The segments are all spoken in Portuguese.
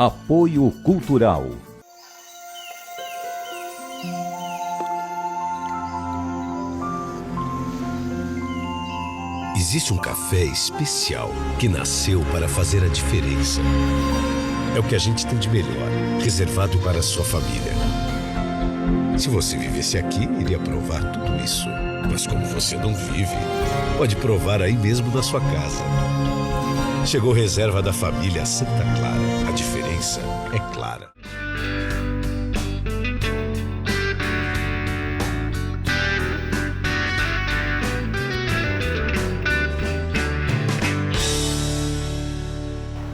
Apoio Cultural. Existe um café especial que nasceu para fazer a diferença. É o que a gente tem de melhor, reservado para a sua família. Se você vivesse aqui, iria provar tudo isso. Mas como você não vive, pode provar aí mesmo na sua casa. Chegou reserva da família Santa Clara. A diferença é clara.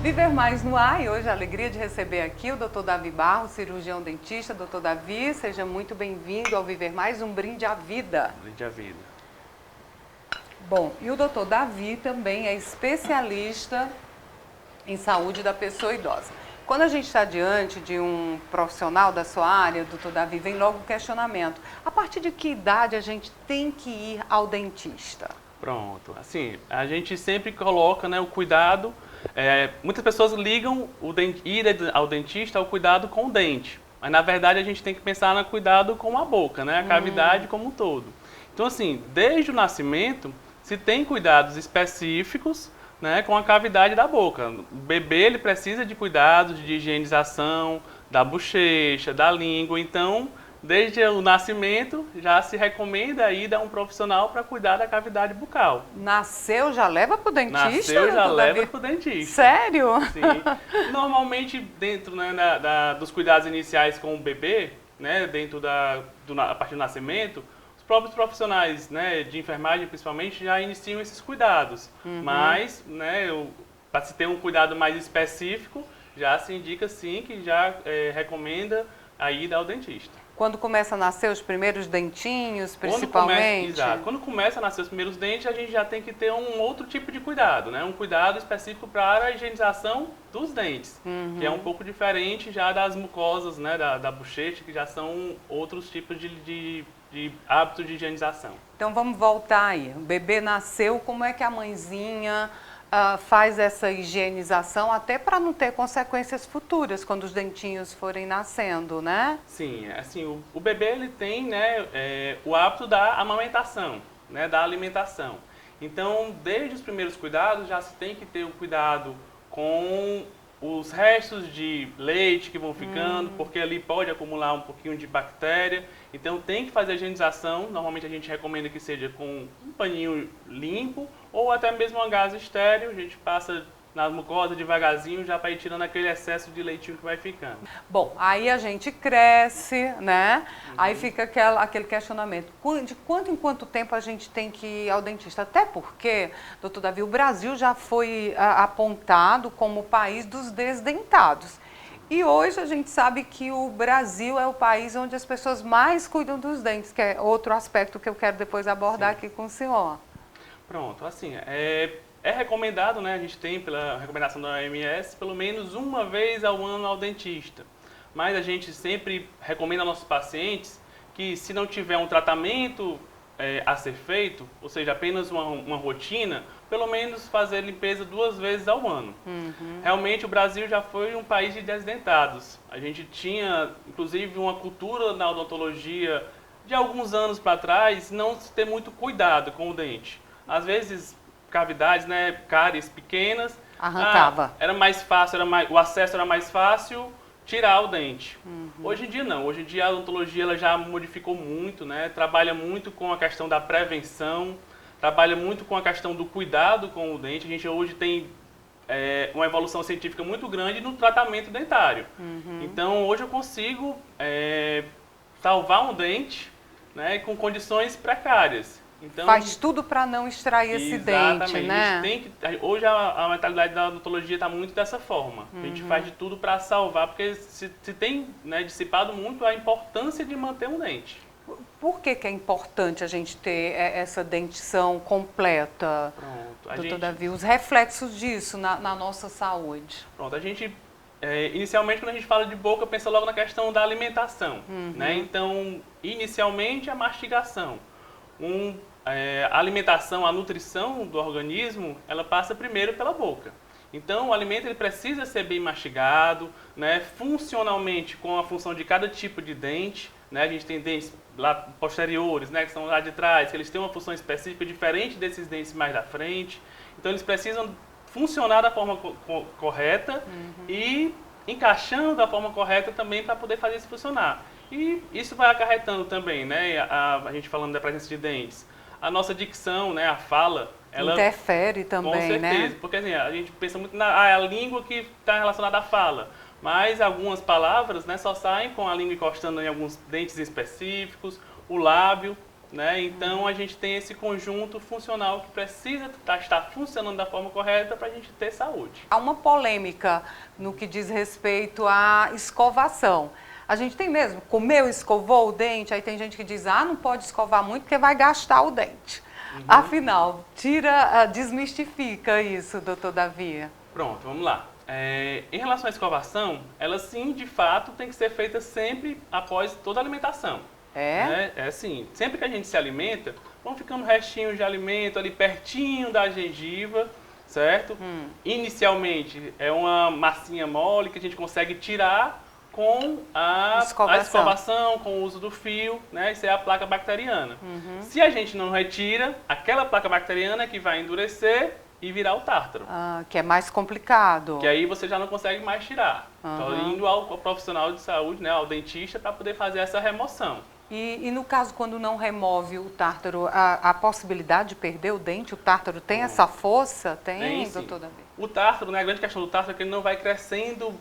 Viver Mais no ar, e hoje a alegria de receber aqui o Dr. Davi Barros, cirurgião dentista. Dr. Davi, seja muito bem-vindo ao Viver Mais, um brinde à vida. Brinde à vida. Bom, e o Dr. Davi também é especialista em saúde da pessoa idosa. Quando a gente está diante de um profissional da sua área, Dr. Davi, vem logo o questionamento. A partir de que idade a gente tem que ir ao dentista? Pronto. Assim, a gente sempre coloca, né, o cuidado. Muitas pessoas ligam ir ao dentista ao cuidado com o dente. Mas, na verdade, a gente tem que pensar no cuidado com a boca, né? A cavidade como um todo. Então, assim, desde o nascimento, se tem cuidados específicos, né, com a cavidade da boca. O bebê ele precisa de cuidados de higienização da bochecha, da língua. Então, desde o nascimento, já se recomenda a ida a um profissional para cuidar da cavidade bucal. Nasceu, já leva para o dentista? Nasceu, já leva para o dentista. Sério? Sim. Normalmente, dentro, né, dos cuidados iniciais com o bebê, né, a partir do nascimento, os próprios profissionais, né, de enfermagem, principalmente, já iniciam esses cuidados. Mas, né, para se ter um cuidado mais específico, já se indica, sim, que já recomenda a ida ao dentista. Quando começa a nascer os primeiros dentinhos, principalmente? Exato. Quando começa a nascer os primeiros dentes, a gente já tem que ter um outro tipo de cuidado, né? Um cuidado específico para a higienização dos dentes, que é um pouco diferente já das mucosas, né, da bochecha, que já são outros tipos de hábitos de higienização. Então vamos voltar aí. O bebê nasceu, como é que a mãezinha faz essa higienização, até para não ter consequências futuras quando os dentinhos forem nascendo, né? Sim, assim, o bebê ele tem, né, o hábito da amamentação, né, da alimentação. Então, desde os primeiros cuidados, já se tem que ter o cuidado com os restos de leite que vão ficando, porque ali pode acumular um pouquinho de bactéria. Então, tem que fazer a higienização. Normalmente, a gente recomenda que seja com um paninho limpo ou até mesmo uma gase estéril. A gente passa na mucosa devagarzinho, já para ir tirando aquele excesso de leitinho que vai ficando. Bom, aí a gente cresce, né? Aí fica aquele questionamento. De quanto em quanto tempo a gente tem que ir ao dentista? Até porque, doutor Davi, o Brasil já foi apontado como o país dos desdentados. E hoje a gente sabe que o Brasil é o país onde as pessoas mais cuidam dos dentes, que é outro aspecto que eu quero depois abordar aqui com o senhor. Pronto, assim, é recomendado, né, a gente tem pela recomendação da OMS, pelo menos uma vez ao ano ao dentista. Mas a gente sempre recomenda aos nossos pacientes que, se não tiver um tratamento a ser feito, ou seja, apenas uma rotina, pelo menos fazer limpeza 2 vezes ao ano. Realmente o Brasil já foi um país de desdentados. A gente tinha, inclusive, uma cultura na odontologia de alguns anos para trás, não se ter muito cuidado com o dente. Às vezes, cavidades, né, cáries pequenas, arrancava. Era mais fácil, o acesso era mais fácil, tirar o dente. Hoje em dia não, hoje em dia a odontologia ela já modificou muito, né, trabalha muito com a questão da prevenção, trabalha muito com a questão do cuidado com o dente. A gente hoje tem uma evolução científica muito grande no tratamento dentário. Então hoje eu consigo salvar um dente, né, com condições precárias. Então, faz tudo para não extrair esse dente, né? Hoje a mentalidade da odontologia está muito dessa forma. A gente faz de tudo para salvar, porque se tem, né, dissipado muito a importância de manter um dente. Por que é importante a gente ter essa dentição completa, doutor Davi? Os reflexos disso na nossa saúde. Pronto, a gente, inicialmente, quando a gente fala de boca, pensa logo na questão da alimentação, né? Então, inicialmente, a mastigação. A alimentação, a nutrição do organismo, ela passa primeiro pela boca. Então, o alimento ele precisa ser bem mastigado, né, funcionalmente com a função de cada tipo de dente. Né, a gente tem dentes lá posteriores, né, que são lá de trás, que eles têm uma função específica diferente desses dentes mais da frente. Então, eles precisam funcionar da forma correta e encaixando da forma correta também para poder fazer isso funcionar. E isso vai acarretando também, né, a gente falando da presença de dentes. A nossa dicção, né, a fala, ela interfere também, com certeza, né? porque assim, a gente pensa muito na língua que está relacionada à fala, mas algumas palavras, né, só saem com a língua encostando em alguns dentes específicos, o lábio, né? Então a gente tem esse conjunto funcional que precisa estar funcionando da forma correta para a gente ter saúde. Há uma polêmica no que diz respeito à escovação. A gente tem mesmo, comeu, escovou o dente, aí tem gente que diz, não pode escovar muito porque vai gastar o dente. Afinal, desmistifica isso, doutor Davi. Pronto, vamos lá. Em relação à escovação, ela sim, de fato, tem que ser feita sempre após toda a alimentação. É? É assim, sempre que a gente se alimenta, vão ficando restinhos de alimento ali pertinho da gengiva, certo? Inicialmente é uma massinha mole que a gente consegue tirar com a escovação, com o uso do fio, né? Isso é a placa bacteriana. Se a gente não retira, aquela placa bacteriana é que vai endurecer e virar o tártaro. Que é mais complicado. Que aí você já não consegue mais tirar. Então, indo ao profissional de saúde, né, ao dentista, para poder fazer essa remoção. E no caso, quando não remove o tártaro, a possibilidade de perder o dente, o tártaro tem essa força? Tem, doutor Davi? O tártaro, né, a grande questão do tártaro é que ele não vai crescendo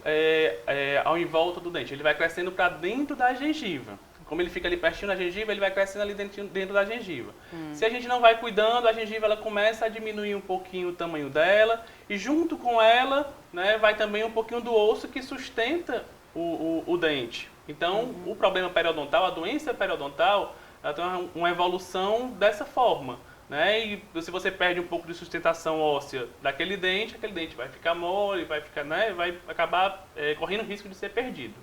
ao em volta do dente, ele vai crescendo para dentro da gengiva. Como ele fica ali pertinho da gengiva, ele vai crescendo ali dentro da gengiva. Se a gente não vai cuidando, a gengiva ela começa a diminuir um pouquinho o tamanho dela e junto com ela, né, vai também um pouquinho do osso que sustenta o dente. Então, o problema periodontal, a doença periodontal, ela tem uma evolução dessa forma. Né? E se você perde um pouco de sustentação óssea daquele dente, aquele dente vai ficar mole, vai ficar, né? Vai acabar correndo risco de ser perdido.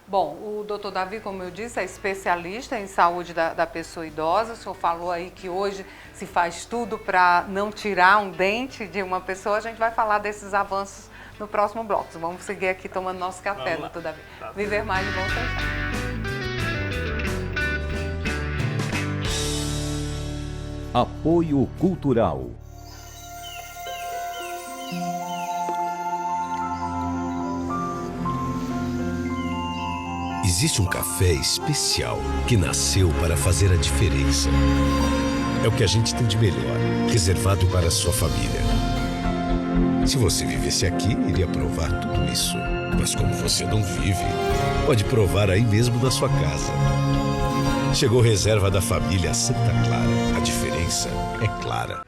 Bom, o doutor Davi, como eu disse, é especialista em saúde da pessoa idosa. O senhor falou aí que hoje se faz tudo para não tirar um dente de uma pessoa. A gente vai falar desses avanços no próximo bloco. Vamos seguir aqui tomando nosso café, doutor Davi. Tá. Viver mais de bom senso. Apoio Cultural. Existe um café especial que nasceu para fazer a diferença. É o que a gente tem de melhor, reservado para a sua família. Se você vivesse aqui, iria provar tudo isso. Mas como você não vive, pode provar aí mesmo na sua casa. Chegou reserva da família Santa Clara. A diferença é clara.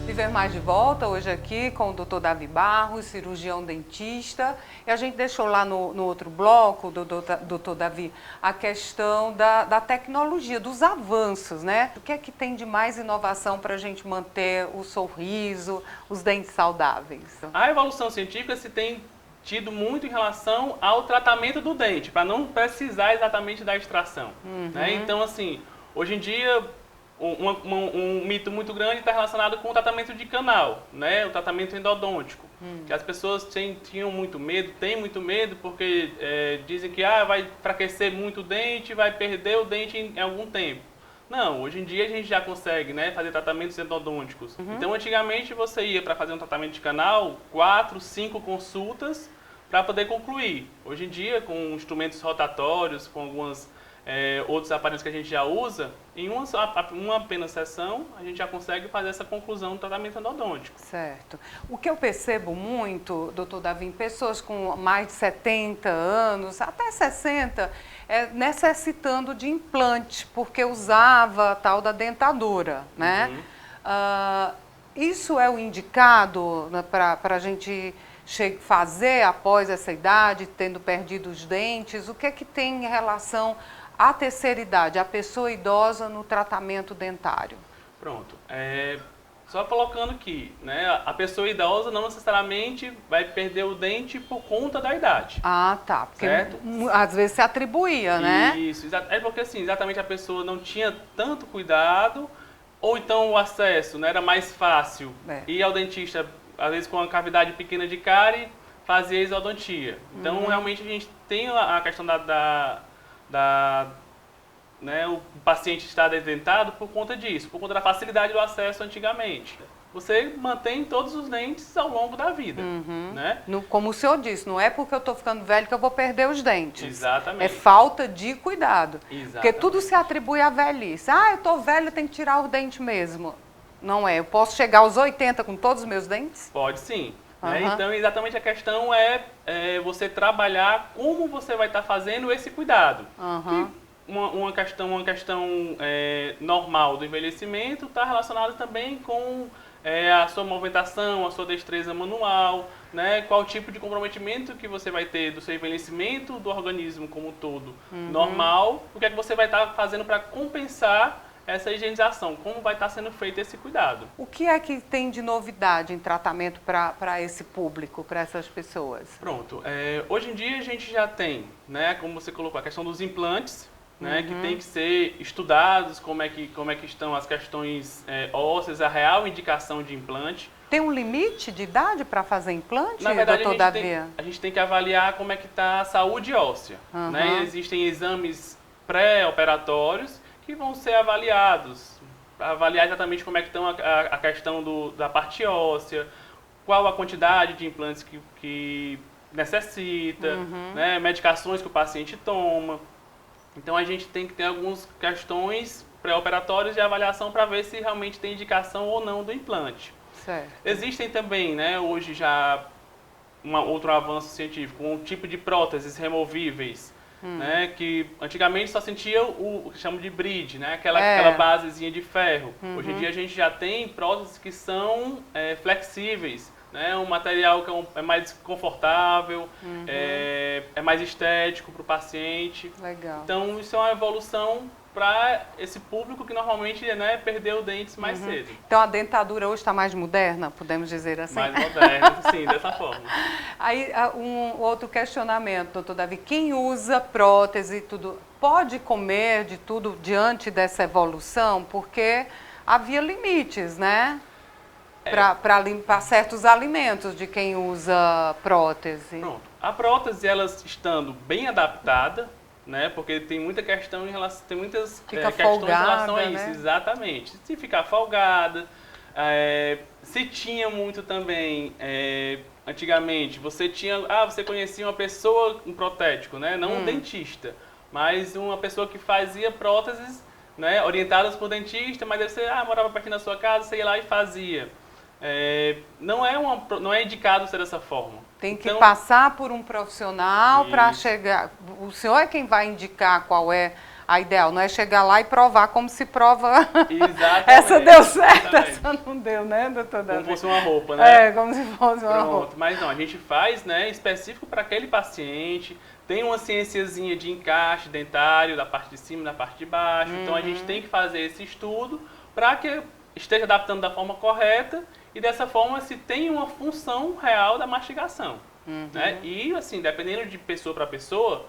Viver Mais de volta, hoje aqui com o doutor Davi Barros, cirurgião dentista. E a gente deixou lá no outro bloco, doutor Davi, a questão da tecnologia, dos avanços, né? O que é que tem de mais inovação para a gente manter o sorriso, os dentes saudáveis? A evolução científica se tem tido muito em relação ao tratamento do dente, para não precisar exatamente da extração. Né? Então, assim, hoje em dia, um mito muito grande está relacionado com o tratamento de canal, né? O tratamento endodôntico. Que as pessoas tinham muito medo, têm muito medo, porque dizem que vai enfraquecer muito o dente, vai perder o dente em algum tempo. Não, hoje em dia a gente já consegue, né, fazer tratamentos endodônticos. Então, antigamente você ia para fazer um tratamento de canal, 4, 5 consultas para poder concluir. Hoje em dia, com instrumentos rotatórios, com alguns outros aparelhos que a gente já usa, em uma apenas sessão, a gente já consegue fazer essa conclusão do tratamento endodôntico. Certo. O que eu percebo muito, doutor Davi, em pessoas com mais de 70 anos, até 60, necessitando de implante, porque usava a tal da dentadura, né? Isso é o indicado, né, para a gente fazer após essa idade, tendo perdido os dentes? O que é que tem em relação à terceira idade, a pessoa idosa no tratamento dentário? Pronto. Só colocando aqui, né, a pessoa idosa não necessariamente vai perder o dente por conta da idade. Tá. Porque certo? Às vezes se atribuía, né? Isso. É porque, assim, exatamente a pessoa não tinha tanto cuidado ou então o acesso, né, era mais fácil ir ao dentista, às vezes com uma cavidade pequena de cárie, fazia exodontia. Então, realmente, a gente tem a questão né, o paciente estar desdentado por conta disso, por conta da facilidade do acesso antigamente. Você mantém todos os dentes ao longo da vida, né? Como o senhor disse, não é porque eu estou ficando velho que eu vou perder os dentes. Exatamente. É falta de cuidado. Exatamente. Porque tudo se atribui à velhice. Ah, eu estou velho, eu tenho que tirar o dente mesmo. Não é. Eu posso chegar aos 80 com todos os meus dentes? Pode sim. Né? Então, exatamente a questão é você trabalhar como você vai estar fazendo esse cuidado. Uma questão normal do envelhecimento está relacionada também com a sua movimentação, a sua destreza manual, né? Qual tipo de comprometimento que você vai ter do seu envelhecimento, do organismo como um todo normal, o que é que você vai estar fazendo para compensar essa higienização, como vai estar sendo feito esse cuidado. O que é que tem de novidade em tratamento para esse público, para essas pessoas? Pronto, hoje em dia a gente já tem, né, como você colocou, a questão dos implantes, né, que tem que ser estudados, como é que estão as questões ósseas, a real indicação de implante. Tem um limite de idade para fazer implante, Na verdade, doutor Davi? A gente tem que avaliar como é que está a saúde óssea. Né? Existem exames pré-operatórios que vão ser avaliados. Avaliar exatamente como é que estão a questão da parte óssea, qual a quantidade de implantes que necessita, né? Medicações que o paciente toma. Então, a gente tem que ter algumas questões pré-operatórias de avaliação para ver se realmente tem indicação ou não do implante. Certo. Existem também, né, hoje já outro avanço científico, um tipo de próteses removíveis, né, que antigamente só sentia o que chamam de bridge, né, aquela basezinha de ferro. Hoje em dia a gente já tem próteses que são flexíveis, né, um material que é mais confortável, é mais estético para o paciente. Legal. Então isso é uma evolução para esse público que normalmente, né, perdeu dentes mais cedo. Então a dentadura hoje está mais moderna, podemos dizer assim? Mais moderna, sim, dessa forma. Aí um outro questionamento, doutor Davi, quem usa prótese e tudo, pode comer de tudo diante dessa evolução? Porque havia limites, né? Para limpar certos alimentos de quem usa prótese. Pronto. A prótese, elas estando bem adaptada, né? Porque tem muita questão em relação, tem muitas questões em relação a isso, né? Exatamente. Se ficar folgada, se tinha muito também, antigamente, você conhecia uma pessoa, um protético, né? Não um dentista, mas uma pessoa que fazia próteses, né? Orientadas por dentista, mas você morava pertinho da sua casa, você ia lá e fazia. Não é indicado ser dessa forma. Tem que passar por um profissional para chegar. O senhor é quem vai indicar qual é a ideal, não é chegar lá e provar como se prova. Exatamente. Essa deu certo, essa não deu, né, doutor Davi? Como se fosse uma roupa, né? Como se fosse uma roupa. Mas não, a gente faz, né, específico para aquele paciente. Tem uma ciênciazinha de encaixe dentário da parte de cima e da parte de baixo. Então a gente tem que fazer esse estudo para que esteja adaptando da forma correta e dessa forma se tem uma função real da mastigação. Né? E assim, dependendo de pessoa para pessoa,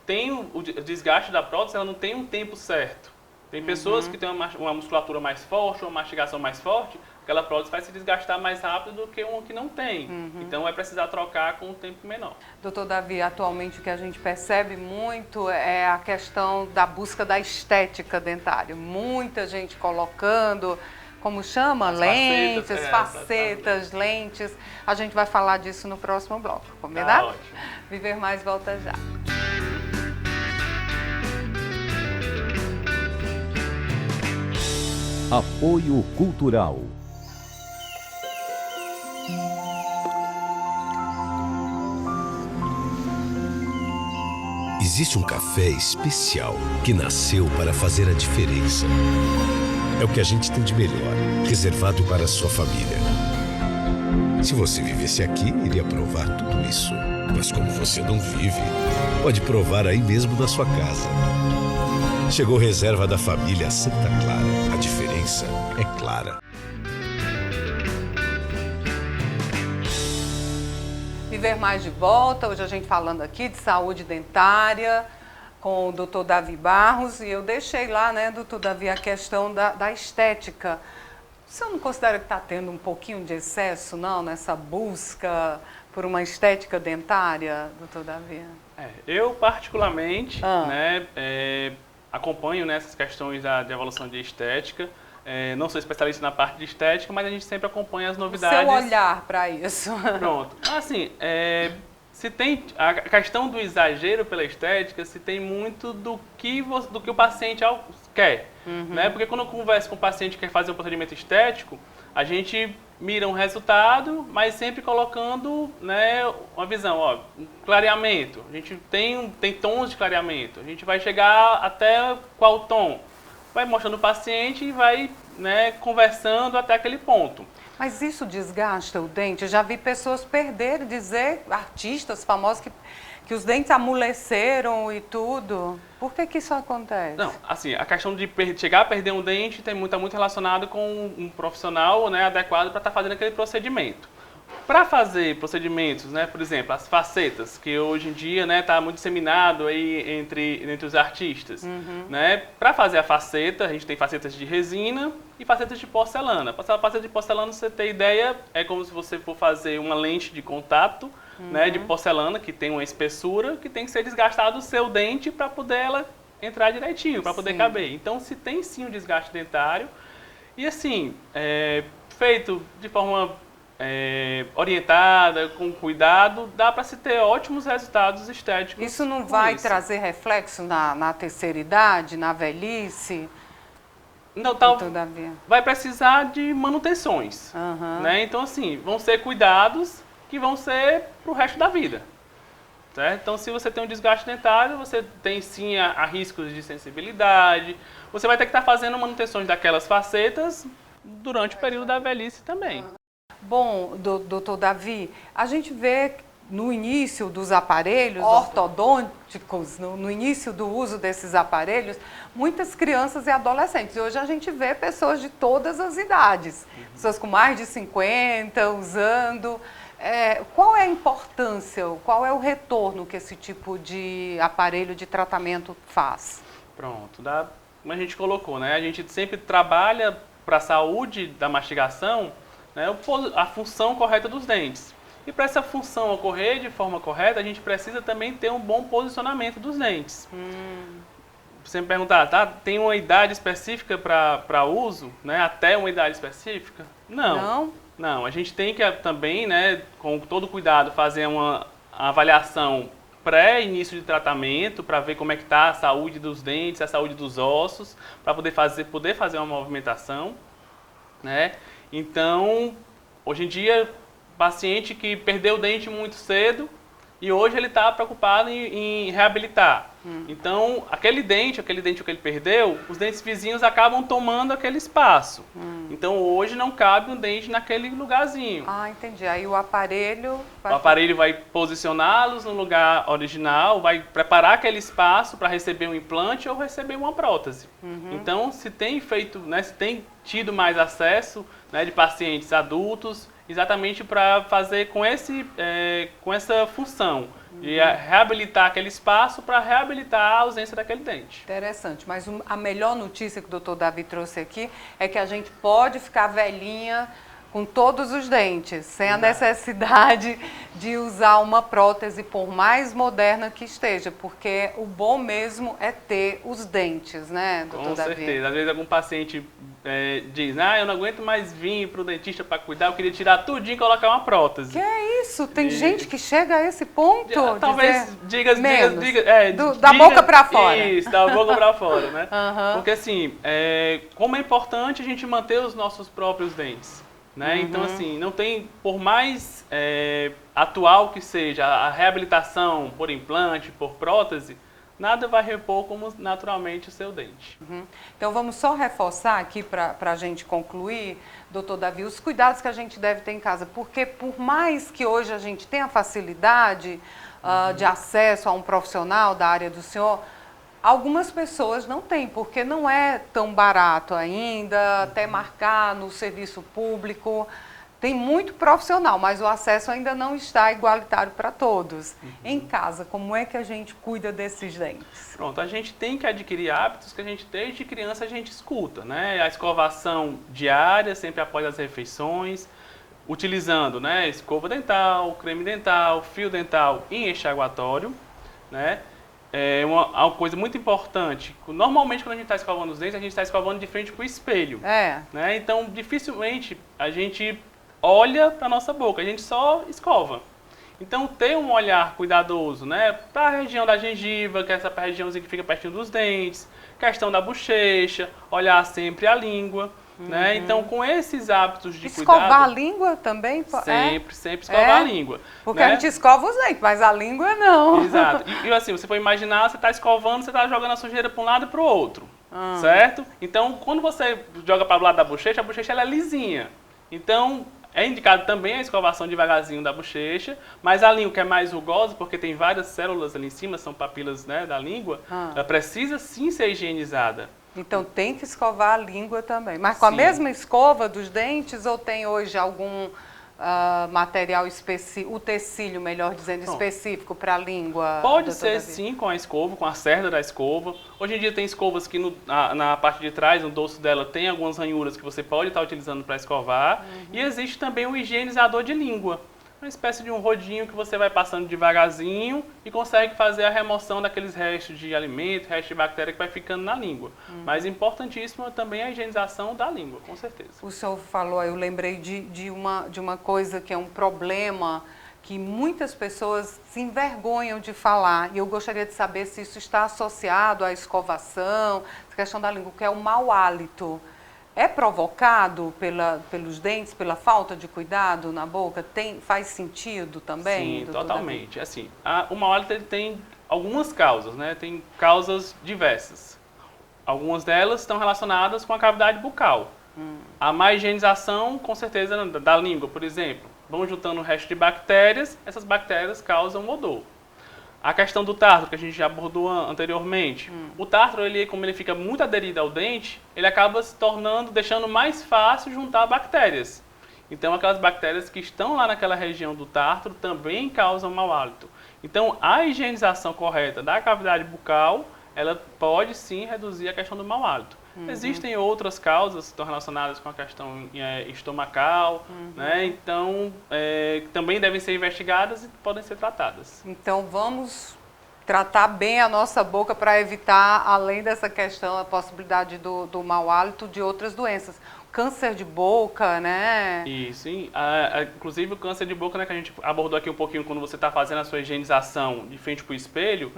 tem o desgaste da prótese, ela não tem um tempo certo. Tem pessoas que têm uma musculatura mais forte, uma mastigação mais forte, aquela prótese vai se desgastar mais rápido do que uma que não tem. Então vai precisar trocar com um tempo menor. Doutor Davi, atualmente o que a gente percebe muito é a questão da busca da estética dentária. Muita gente colocando, como chama? Lentes, facetas, lentes. A gente vai falar disso no próximo bloco, combinado? Tá ótimo. Viver Mais volta já. Apoio Cultural. Existe um café especial que nasceu para fazer a diferença. É o que a gente tem de melhor, reservado para a sua família. Se você vivesse aqui, iria provar tudo isso. Mas como você não vive, pode provar aí mesmo na sua casa. Chegou reserva da família Santa Clara. A diferença é clara. Viver Mais de volta, hoje a gente falando aqui de saúde dentária. com o doutor Davi Barros, e eu deixei lá, né, doutor Davi, a questão da estética. O senhor não considera que está tendo um pouquinho de excesso, não, nessa busca por uma estética dentária, doutor Davi? Eu, particularmente, né, acompanho nessas questões de evolução de estética. Não sou especialista na parte de estética, mas a gente sempre acompanha as novidades. O seu olhar para isso. Pronto. Assim, se tem a questão do exagero pela estética, se tem muito do que o paciente quer. Né? Porque quando eu converso com o paciente que quer fazer um procedimento estético, a gente mira um resultado, mas sempre colocando, né, uma visão, um clareamento. A gente tem tons de clareamento. A gente vai chegar até qual tom? Vai mostrando o paciente e vai, né, conversando até aquele ponto. Mas isso desgasta o dente? Eu já vi pessoas artistas famosos, que os dentes amoleceram e tudo. Por que isso acontece? Não, assim, a questão de chegar a perder um dente está muito relacionado com um profissional, né, adequado para estar fazendo aquele procedimento. Para fazer procedimentos, né, por exemplo, as facetas, que hoje em dia está muito disseminado aí entre os artistas. Né? Para fazer a faceta, a gente tem facetas de resina e facetas de porcelana. Para a faceta de porcelana, você ter ideia, é como se você for fazer uma lente de contato, né, de porcelana, que tem uma espessura, que tem que ser desgastado o seu dente para poder ela entrar direitinho, para poder caber. Então, se tem sim um desgaste dentário, e assim, feito de forma orientada, com cuidado, dá para se ter ótimos resultados estéticos. Isso não vai trazer reflexo na terceira idade, na velhice? Não, vai precisar de manutenções. Né? Então, assim, vão ser cuidados que vão ser para o resto da vida. Certo? Então, se você tem um desgaste dentário, você tem sim a riscos de sensibilidade. Você vai ter que estar fazendo manutenções daquelas facetas durante o período da velhice também. Bom, doutor Davi, a gente vê no início dos aparelhos ortodônticos, no início do uso desses aparelhos, muitas crianças e adolescentes. E hoje a gente vê pessoas de todas as idades, pessoas com mais de 50 usando. Qual é a importância, qual é o retorno que esse tipo de aparelho de tratamento faz? Pronto, como a gente colocou, né? A gente sempre trabalha para a saúde da mastigação, né, a função correta dos dentes. E para essa função ocorrer de forma correta, a gente precisa também ter um bom posicionamento dos dentes. Você me perguntar, tem uma idade específica para uso, né, até uma idade específica? Não, a gente tem que também, né, com todo cuidado, fazer uma avaliação pré-início de tratamento, para ver como é que está a saúde dos dentes, a saúde dos ossos, para poder fazer uma movimentação, né? Então, hoje em dia, paciente que perdeu o dente muito cedo e hoje ele está preocupado em reabilitar. Então, aquele dente que ele perdeu, os dentes vizinhos acabam tomando aquele espaço. Então, hoje não cabe um dente naquele lugarzinho. Entendi. Aí o aparelho vai posicioná-los no lugar original, vai preparar aquele espaço para receber um implante ou receber uma prótese. Então, se tem tido mais acesso, né, de pacientes adultos, exatamente para fazer com essa função de reabilitar aquele espaço para reabilitar a ausência daquele dente. Interessante, mas a melhor notícia que o doutor Davi trouxe aqui é que a gente pode ficar velhinha com todos os dentes, sem a necessidade de usar uma prótese, por mais moderna que esteja, porque o bom mesmo é ter os dentes, né, doutor Davi? Com certeza. Às vezes algum paciente diz, eu não aguento mais vir para o dentista para cuidar, eu queria tirar tudinho e colocar uma prótese. Que é isso? Tem gente que chega a esse ponto? Talvez diga da boca para fora. Isso, da boca para fora, né? Porque assim, como é importante a gente manter os nossos próprios dentes. Né? Então, assim, não tem, por mais atual que seja a reabilitação por implante, por prótese, nada vai repor como naturalmente o seu dente. Então, vamos só reforçar aqui para a gente concluir, doutor Davi, os cuidados que a gente deve ter em casa, porque por mais que hoje a gente tenha facilidade de acesso a um profissional da área do senhor, algumas pessoas não têm, porque não é tão barato ainda, até marcar no serviço público. tem muito profissional, mas o acesso ainda não está igualitário para todos. Em casa, como é que a gente cuida desses dentes? Pronto, a gente tem que adquirir hábitos que a gente desde criança a gente escuta, né? A escovação diária, sempre após as refeições, utilizando, né, escova dental, creme dental, fio dental e enxaguatório, né? É uma coisa muito importante. Normalmente, quando a gente está escovando os dentes, a gente está escovando de frente para o espelho. Né? Então, dificilmente a gente olha para a nossa boca, a gente só escova. Então, ter um olhar cuidadoso, né, para a região da gengiva, que é essa regiãozinha que fica pertinho dos dentes, questão da bochecha, olhar sempre a língua. Né? Então, com esses hábitos de escovar cuidado... a língua também? Sempre escovar a língua. Porque né? a gente escova os dentes, mas a língua não. Exato. E assim, você pode imaginar, você está escovando, você está jogando a sujeira para um lado e para o outro. Certo? Então, quando você joga para o lado da bochecha, a bochecha ela é lisinha. Então, é indicado também a escovação devagarzinho da bochecha, mas a língua que é mais rugosa, porque tem várias células ali em cima, são papilas, né, da língua, ela precisa sim ser higienizada. Então tem que escovar a língua também. Mas com a mesma escova dos dentes ou tem hoje algum material específico, utensílio, melhor dizendo, específico para a língua? Pode ser sim com a escova, com a cerda da escova. Hoje em dia tem escovas que na parte de trás, no dorso dela, tem algumas ranhuras que você pode estar utilizando para escovar. E existe também o higienizador de língua. Uma espécie de um rodinho que você vai passando devagarzinho e consegue fazer a remoção daqueles restos de alimento, restos de bactéria que vai ficando na língua. Mas importantíssimo também a higienização da língua, com certeza. O senhor falou, eu lembrei de uma coisa que é um problema que muitas pessoas se envergonham de falar. E eu gostaria de saber se isso está associado à escovação, à questão da língua, que é o mau hálito. É provocado pelos dentes, pela falta de cuidado na boca? Faz sentido também? Sim, totalmente. Assim, o mau hálito ele tem algumas causas, né? Tem causas diversas. Algumas delas estão relacionadas com a cavidade bucal. A má higienização, com certeza, da língua, por exemplo. Vão juntando o resto de bactérias, essas bactérias causam odor. A questão do tártaro, que a gente já abordou anteriormente. O tártaro, como ele fica muito aderido ao dente, ele acaba se deixando mais fácil juntar bactérias. Então, aquelas bactérias que estão lá naquela região do tártaro também causam mau hálito. Então, a higienização correta da cavidade bucal, ela pode sim reduzir a questão do mau hálito. Existem outras causas que estão relacionadas com a questão estomacal, né? Então, também devem ser investigadas e podem ser tratadas. Então, vamos tratar bem a nossa boca para evitar, além dessa questão, a possibilidade do mau hálito de outras doenças. Câncer de boca, né? Isso, sim. Inclusive o câncer de boca, né, que a gente abordou aqui um pouquinho quando você está fazendo a sua higienização de frente para o espelho,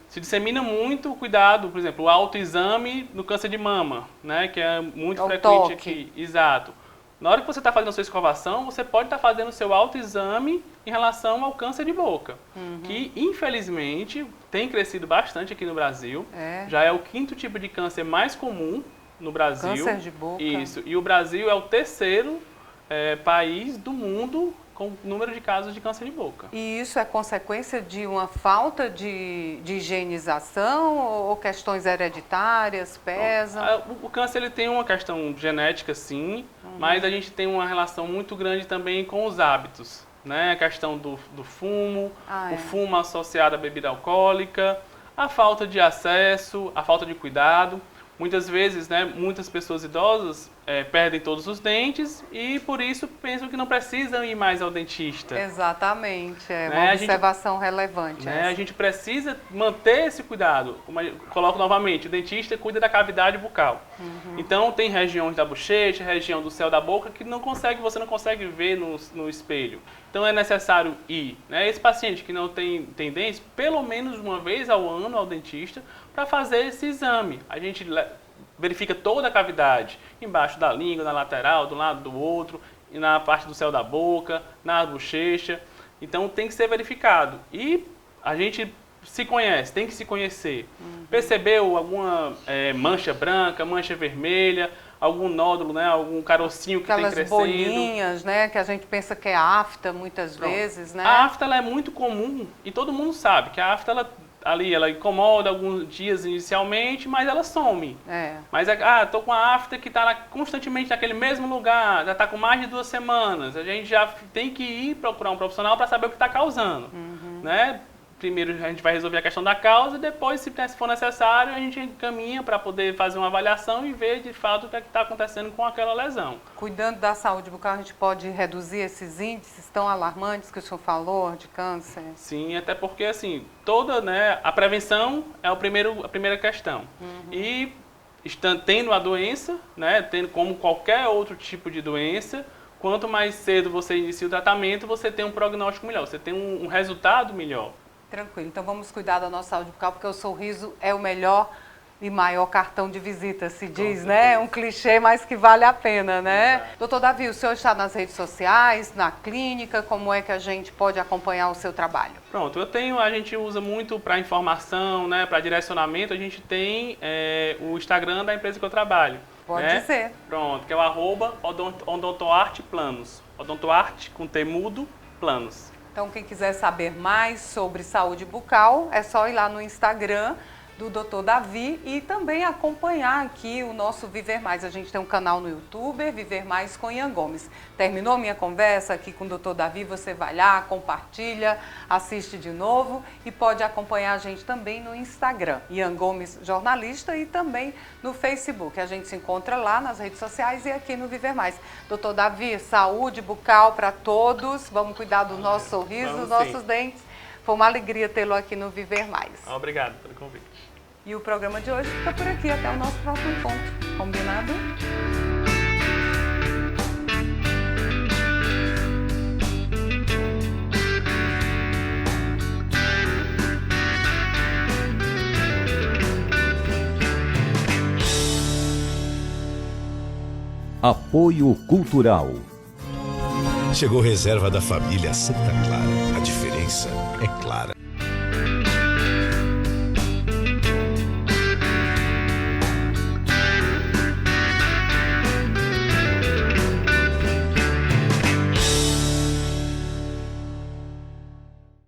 se dissemina muito o cuidado, por exemplo, o autoexame no câncer de mama, né, que é muito frequente aqui. Exato. Na hora que você está fazendo a sua escovação, você pode estar fazendo o seu autoexame em relação ao câncer de boca, que infelizmente tem crescido bastante aqui no Brasil. Já é o 5º tipo de câncer mais comum no Brasil. Câncer de boca. Isso. E o Brasil é o 3º país do mundo com número de casos de câncer de boca. E isso é consequência de uma falta de higienização ou questões hereditárias, pesam? O câncer ele tem uma questão genética, sim, mas a gente tem uma relação muito grande também com os hábitos, né? A questão do fumo, o fumo associado à bebida alcoólica, a falta de acesso, a falta de cuidado. Muitas vezes, né, muitas pessoas idosas perdem todos os dentes e por isso pensam que não precisam ir mais ao dentista. Exatamente, é uma observação relevante. A gente precisa manter esse cuidado. Como eu coloco novamente, o dentista cuida da cavidade bucal. Então tem regiões da bochecha, região do céu da boca que você não consegue ver no espelho. Então é necessário ir. Né? Esse paciente que não tem dentes, pelo menos uma vez ao ano ao dentista para fazer esse exame. A gente verifica toda a cavidade, embaixo da língua, na lateral, do lado do outro, e na parte do céu da boca, na bochecha. Então tem que ser verificado. E a gente se conhece, tem que se conhecer. Percebeu alguma mancha branca, mancha vermelha, algum nódulo, né, algum carocinho que tem crescendo? Aquelas bolinhas, né, que a gente pensa que é afta muitas vezes, né? A afta ela é muito comum e todo mundo sabe que a afta ela ali, ela incomoda alguns dias inicialmente, mas ela some. Mas, tô com a afta que está constantemente naquele mesmo lugar, já está com mais de 2 semanas. A gente já tem que ir procurar um profissional para saber o que está causando, né? Primeiro a gente vai resolver a questão da causa, depois, se for necessário, a gente encaminha para poder fazer uma avaliação e ver de fato o que está acontecendo com aquela lesão. Cuidando da saúde bucal, a gente pode reduzir esses índices tão alarmantes que o senhor falou, de câncer? Sim, até porque assim, a prevenção é a primeira questão. E tendo a doença, né, tendo como qualquer outro tipo de doença, quanto mais cedo você inicia o tratamento, você tem um prognóstico melhor, você tem um resultado melhor. Tranquilo, então vamos cuidar da nossa saúde bucal, porque o sorriso é o melhor e maior cartão de visita, se diz, né? É um clichê, mas que vale a pena, né? Doutor Davi, o senhor está nas redes sociais, na clínica, como é que a gente pode acompanhar o seu trabalho? Pronto, a gente usa muito para informação, né, para direcionamento, a gente tem o Instagram da empresa que eu trabalho. Pode ser. Pronto, que é o @odontoarteplanos, odontoarte com T mudo, planos. Então, quem quiser saber mais sobre saúde bucal, é só ir lá no Instagram do Dr. Davi e também acompanhar aqui o nosso Viver Mais. A gente tem um canal no YouTube, Viver Mais com Ian Gomes. Terminou minha conversa aqui com o Dr. Davi, você vai lá, compartilha, assiste de novo e pode acompanhar a gente também no Instagram, Ian Gomes Jornalista, e também no Facebook. A gente se encontra lá nas redes sociais e aqui no Viver Mais. Dr. Davi, saúde bucal para todos, vamos cuidar do nosso sorriso, dos nossos dentes. Foi uma alegria tê-lo aqui no Viver Mais. Obrigado pelo convite. E o programa de hoje fica por aqui. Até o nosso próximo encontro. Combinado? Apoio Cultural. Chegou reserva da família Santa Clara. A diferença é clara.